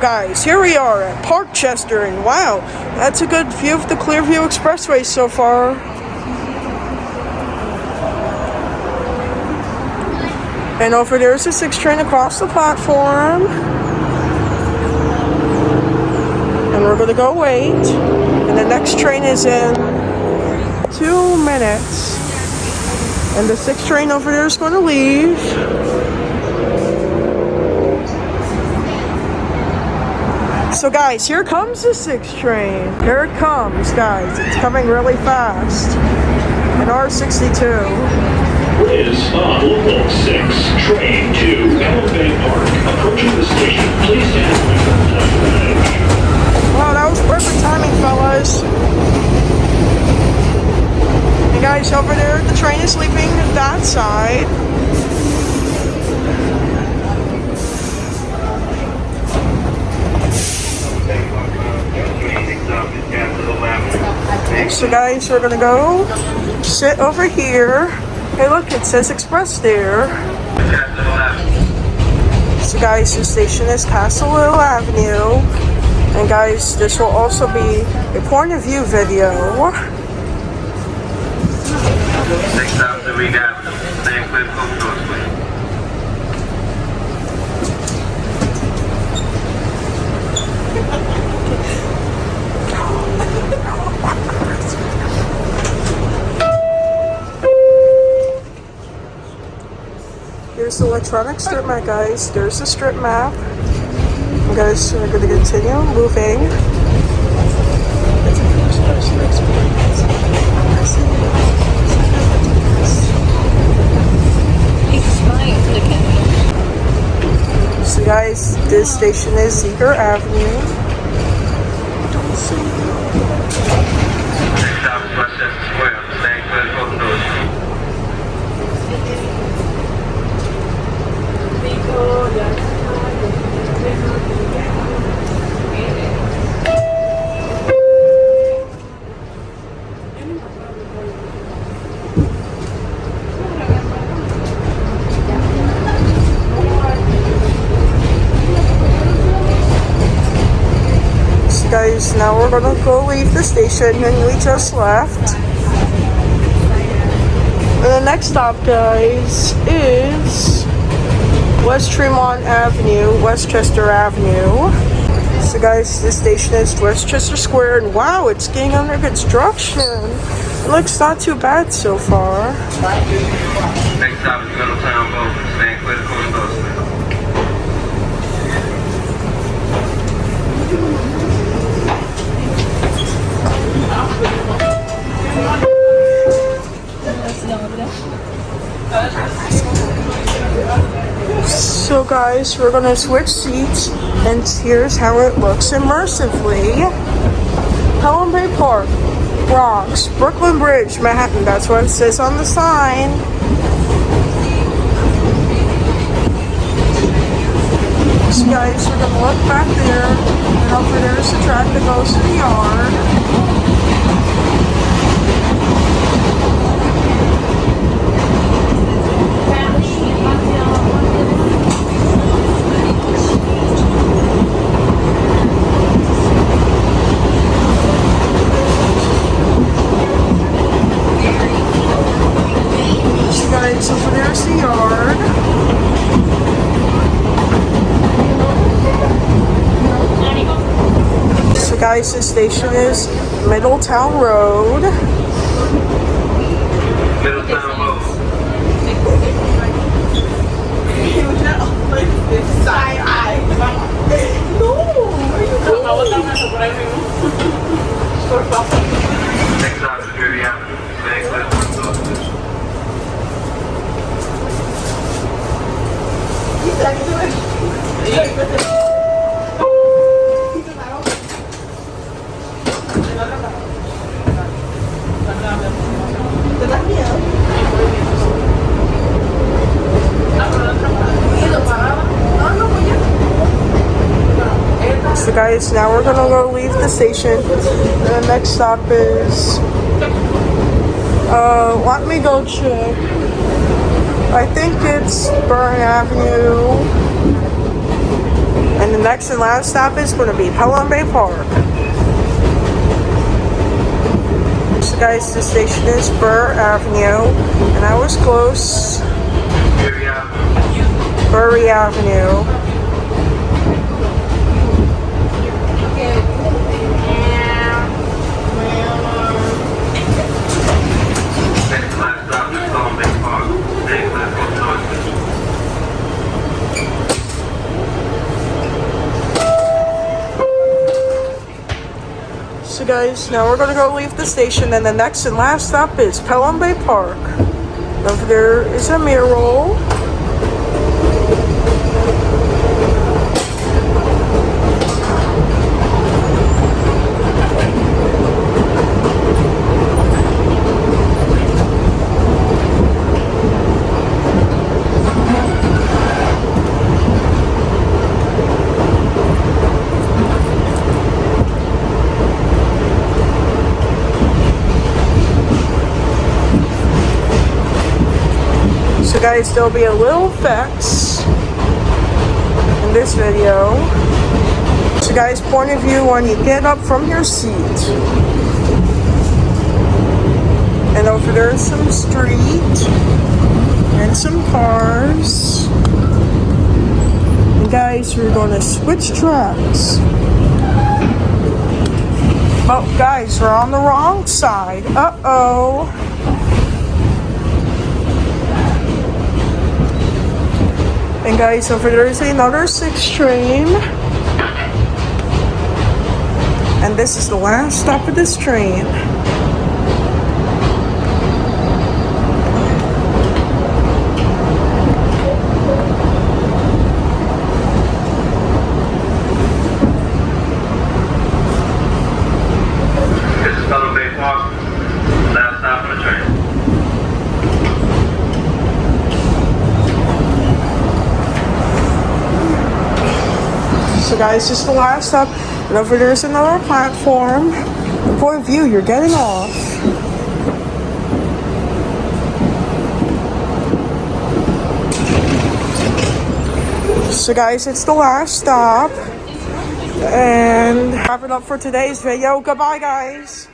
guys, here we are at Parchester, and wow, that's a good view of the Clearview Expressway so far. And over there's the 6 train across the platform. And we're gonna go wait. And the next train is in 2 minutes. And the 6 train over there is gonna leave. So guys, here comes the 6 train. Here it comes, guys. It's coming really fast. An R62. Is Local 6, train to Pelham Bay Park. Approaching the station, please stand by for the Wow, that was perfect timing, fellas. And guys, over there, the train is leaving that side. So guys, we're gonna go sit over here. Hey look, it says Express there. So guys, the station is Castle Hill Avenue. And guys, this will also be a point of view video. Next stop is Week Avenue. Stand clear for the doors, please. Here's the electronic strip map, guys. There's the strip map. And guys, we're going to continue moving. So guys, this station is Zeger Avenue. Next stop is Parchester Square. Stand clear for the doors. So guys, now we're gonna go leave the station and we just left. And the next stop, guys, is West Tremont Avenue, Westchester Avenue. So guys, this station is Westchester Square, and wow, it's getting under construction. It looks not too bad so far. Next stop is Middletown Boat. Stand clear for the doors, please. So guys, we're gonna switch seats, and here's how it looks immersively. Pelham Bay Park, Bronx, Brooklyn Bridge, Manhattan. That's what it says on the sign. So guys, we're gonna look back there, and over there's the track that goes to the yard. So over there's the yard. So guys, the station is Middletown Road. Middletown Boat. Next stop is Security Avenue. Stand clear for the doors, please. So guys, now we're gonna go leave the station. And the next stop is let me go check. I think it's Burn Avenue. And the next and last stop is going to be Pelham Bay Park. So guys, the station is Burr Avenue, and I was close. Bury Avenue. Next last stop is Pelham Bay Park. Stay clear for the noise. So guys, now we're gonna go leave the station, and the next and last stop is Pelham Bay Park. Over there is a mural. So guys, there'll be a little effects in this video. So guys, point of view when you get up from your seat. And over there is some street and some cars. And guys, we're gonna switch tracks. Oh guys, we're on the wrong side. Uh-oh. And guys, over there is another 6 train. And this is the last stop of this train. This is Pelham Bay Park. Last stop on the train. So guys, just the last stop, and over there's another platform. The point of view, you're getting off. So guys, it's the last stop, and wrapping up for today's video. Goodbye guys.